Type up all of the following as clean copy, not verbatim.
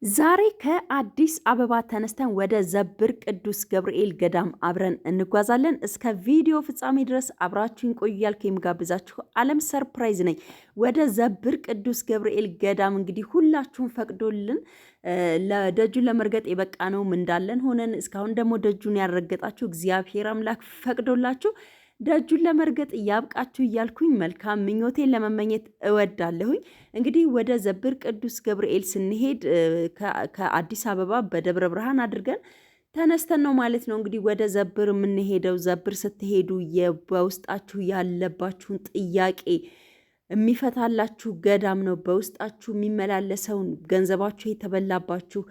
ዛሬ ከአዲስ አበባ ተነስተን ወደ ዘብር ቅዱስ ገብርኤል ገዳም አብረን እንጓዛለን። እስከ ቪዲዮ ፍጻሜ ድረስ አብራችሁን ቆዩ እያልኩ የምጋብዛችሁ አለም ሰርፕራይዝ ነኝ። ወደ ዘብር ቅዱስ ገብርኤል ገዳም እንግዲህ ሁላችሁም ፈቅዶልን ለደጁን ለመርገጥ የበቃ ነውም እንዳለን ሆነን እስካሁን ደግሞ ደጁን ያልረገጣችሁ እግዚአብሔር አምላክ ፈቅዶላችሁ ደጁን ለመርገጥ ያብቃችሁ እያልኩኝ መልካም ምኞቴን ለመመኘት እወዳለሁኝ። እንግዲህ ወደ ዘብር ቅዱስ ገብርኤል ስንሄድ ከአዲስ አበባ በደብረ ብርሃን አድርገን ተነስተን ነው ማለት ነው። እንግዲህ ወደ ዘብር የምንሄደው ዘብር ስትሄዱ በውስጣችሁ ያለባችሁን ጥያቄ የሚፈታላችሁ ገዳም ነው። በውስጣችሁ የሚመላለሰውን ገንዘባችሁ የተበላባችሁ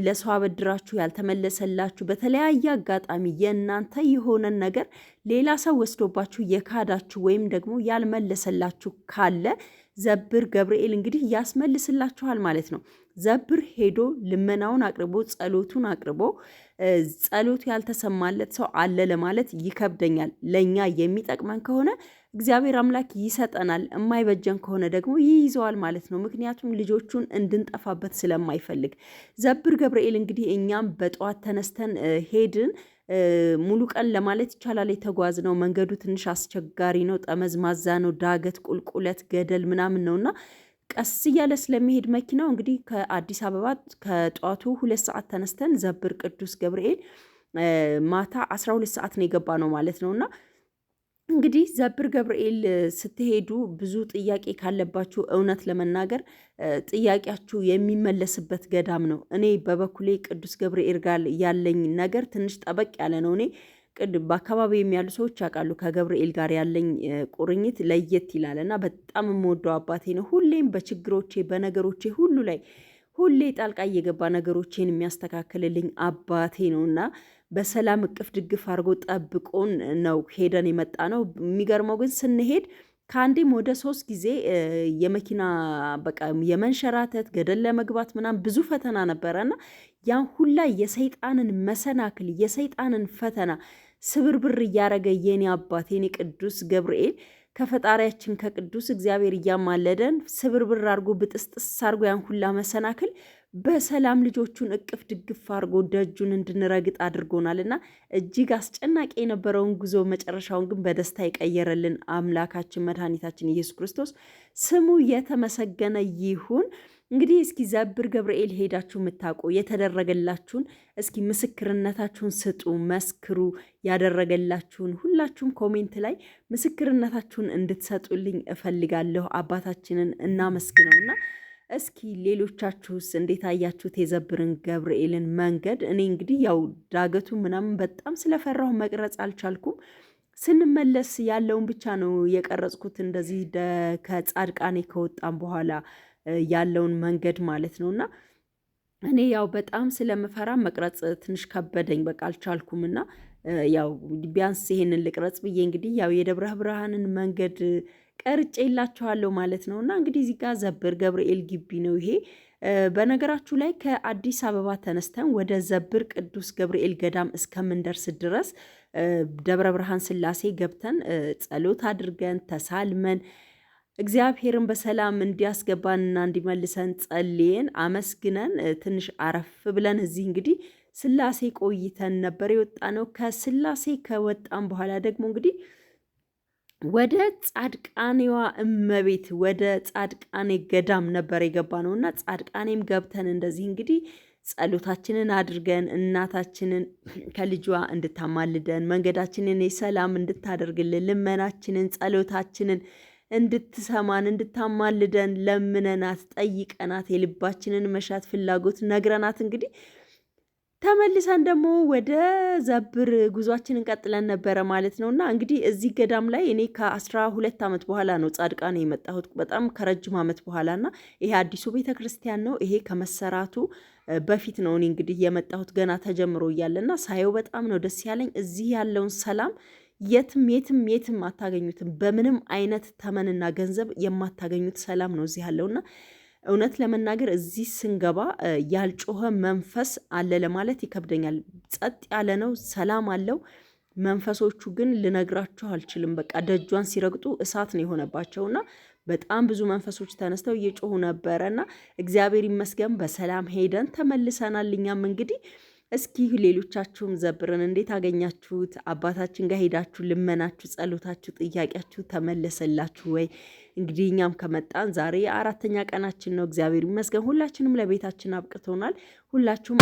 ለሰው አበድራችሁ ያልተመለሰላችሁ በተለያየ አጋጣሚ የእናንተ የሆነን ነገር ሌላ ሰው ወስዶባችሁ የካዳችሁ ወይም ደግሞ ያልመለሰላችሁ ካለ ዘብር ገብርኤል እንግዲህ ያስመልስላችኋል ማለት ነው። ዘብር ሄዶ ልመናውን አቅርቦ ጸሎቱን አቅርቦ ጸሎቱ ያልተሰማለት ሰው አለ ለማለት ይከብደኛል። ለኛ የሚጠቅመን ከሆነ እግዚአብሔር አምላክ ይሰጠናል፣ የማይበጀን ከሆነ ደግሞ ይይዘዋል ማለት ነው። ምክንያቱም ልጆቹን እንድንጠፋበት ስለማይፈልግ። ዘብር ገብርኤል እንግዲህ እኛም በጠዋት ተነስተን ሄድን። ሙሉ ቀን ለማለት ይቻላል የተጓዝነው። መንገዱ ትንሽ አስቸጋሪ ነው፣ ጠመዝማዛ ነው፣ ዳገት፣ ቁልቁለት፣ ገደል ምናምን ነውና ቀስ እያለ ስለሚሄድ መኪናው እንግዲህ ከአዲስ አበባ ከጠዋቱ 2 ሰዓት ተነስተን ዘብር ቅዱስ ገብርኤል ማታ 12 ሰዓት ነው የገባ ነው ማለት ነውና እንግዲህ ዘብር ገብርኤል ስትሄዱ ብዙ ጥያቄ ካለባችሁ እውነት ለመናገር ጥያቄያችሁ የሚመለስበት ገዳም ነው። እኔ በበኩሌ ቅዱስ ገብርኤል ጋር ያለኝ ነገር ትንሽ ጠበቅ ያለ ነው። እኔ በአካባቢ የሚያሉ ሰዎች ያውቃሉ ከገብርኤል ጋር ያለኝ ቁርኝት ለየት ይላል እና በጣም የምወደው አባቴ ነው። ሁሌም በችግሮቼ በነገሮቼ ሁሉ ላይ ሁሌ ጣልቃ እየገባ ነገሮቼን የሚያስተካክልልኝ አባቴ ነውና በሰላም እቅፍ ድግፍ አድርጎ ጠብቆን ነው ሄደን የመጣ ነው። የሚገርመው ግን ስንሄድ ከአንዴም ወደ 3 ጊዜ የመኪና በቃ የመንሸራተት ገደል ለመግባት ምናምን ብዙ ፈተና ነበረና ያን ሁላ የሰይጣንን መሰናክል የሰይጣንን ፈተና ስብርብር እያረገ የኔ አባት የኔ ቅዱስ ገብርኤል ከፈጣሪያችን ከቅዱስ እግዚአብሔር እያማለደን ስብርብር አድርጎ ብጥስጥስ አድርጎ ያን ሁላ መሰናክል በሰላም ልጆቹን እቅፍ ድግፍ አድርጎ ደጁን እንድንረግጥ አድርጎናል እና እጅግ አስጨናቂ የነበረውን ጉዞ መጨረሻውን ግን በደስታ የቀየረልን አምላካችን መድኃኒታችን ኢየሱስ ክርስቶስ ስሙ የተመሰገነ ይሁን። እንግዲህ እስኪ ዘብር ገብርኤል ሄዳችሁ የምታውቁ የተደረገላችሁን እስኪ ምስክርነታችሁን ስጡ፣ መስክሩ። ያደረገላችሁን ሁላችሁም ኮሜንት ላይ ምስክርነታችሁን እንድትሰጡልኝ እፈልጋለሁ። አባታችንን እናመስግነውና እስኪ ሌሎቻችሁስ እንዴት አያችሁት የዘብርን ገብርኤልን መንገድ? እኔ እንግዲህ ያው ዳገቱ ምናምን በጣም ስለፈራሁ መቅረጽ አልቻልኩም። ስንመለስ ያለውን ብቻ ነው የቀረጽኩት። እንደዚህ ከጻድቃኔ ከወጣም በኋላ ያለውን መንገድ ማለት ነውና እኔ ያው በጣም ስለምፈራ መቅረጽ ትንሽ ከበደኝ። በቃ አልቻልኩምና ያው ቢያንስ ይሄንን ልቅረጽ ብዬ እንግዲህ ያው የደብረ ብርሃንን መንገድ ቀርጬ የላችኋለሁ ማለት ነውና እንግዲህ እዚህ ጋር ዘብር ገብርኤል ግቢ ነው ይሄ። በነገራችሁ ላይ ከአዲስ አበባ ተነስተን ወደ ዘብር ቅዱስ ገብርኤል ገዳም እስከምንደርስ ድረስ ደብረ ብርሃን ስላሴ ገብተን ጸሎት አድርገን ተሳልመን እግዚአብሔርን በሰላም እንዲያስገባንና እንዲመልሰን ጸልየን አመስግነን ትንሽ አረፍ ብለን እዚህ እንግዲህ ስላሴ ቆይተን ነበር የወጣ ነው። ከስላሴ ከወጣን በኋላ ደግሞ እንግዲህ ወደ ጻድቃኔዋ እመቤት ወደ ጻድቃኔ ገዳም ነበር የገባ ነው እና ጻድቃኔም ገብተን እንደዚህ እንግዲህ ጸሎታችንን አድርገን እናታችንን ከልጇ እንድታማልደን መንገዳችንን የሰላም እንድታደርግልን ልመናችንን ጸሎታችንን እንድትሰማን እንድታማልደን ለምነናት ጠይቀናት የልባችንን መሻት ፍላጎት ነግረናት እንግዲህ ተመልሰን ደግሞ ወደ ዘብር ጉዟችንን ቀጥለን ነበረ ማለት ነውና እንግዲህ እዚህ ገዳም ላይ እኔ ከ12 ዓመት በኋላ ነው ጻድቃኔ የመጣሁት። በጣም ከረጅም ዓመት በኋላና ይሄ አዲሱ ቤተክርስቲያን ነው። ይሄ ከመሰራቱ በፊት ነው እኔ እንግዲህ የመጣሁት ገና ተጀምሮ እያለና ሳየው በጣም ነው ደስ ያለኝ። እዚህ ያለውን ሰላም የትም የትም የትም አታገኙትም። በምንም አይነት ተመንና ገንዘብ የማታገኙት ሰላም ነው እዚህ ያለውና እውነት ለመናገር እዚህ ስንገባ ያልጮኸ መንፈስ አለ ለማለት ይከብደኛል። ጸጥ ያለ ነው፣ ሰላም አለው። መንፈሶቹ ግን ልነግራችሁ አልችልም። በቃ ደጇን ሲረግጡ እሳት ነው የሆነባቸውና በጣም ብዙ መንፈሶች ተነስተው እየጮሁ ነበረና እግዚአብሔር ይመስገን በሰላም ሄደን ተመልሰናል። እኛም እንግዲህ እስኪ ሌሎቻችሁም ዘብርን እንዴት አገኛችሁት? አባታችን ጋር ሄዳችሁ ልመናችሁ፣ ጸሎታችሁ፣ ጥያቄያችሁ ተመለሰላችሁ ወይ? እንግዲህ እኛም ከመጣን ዛሬ 4ኛ ቀናችን ነው። እግዚአብሔር ይመስገን ሁላችንም ለቤታችን አብቅቶናል። ሁላችሁም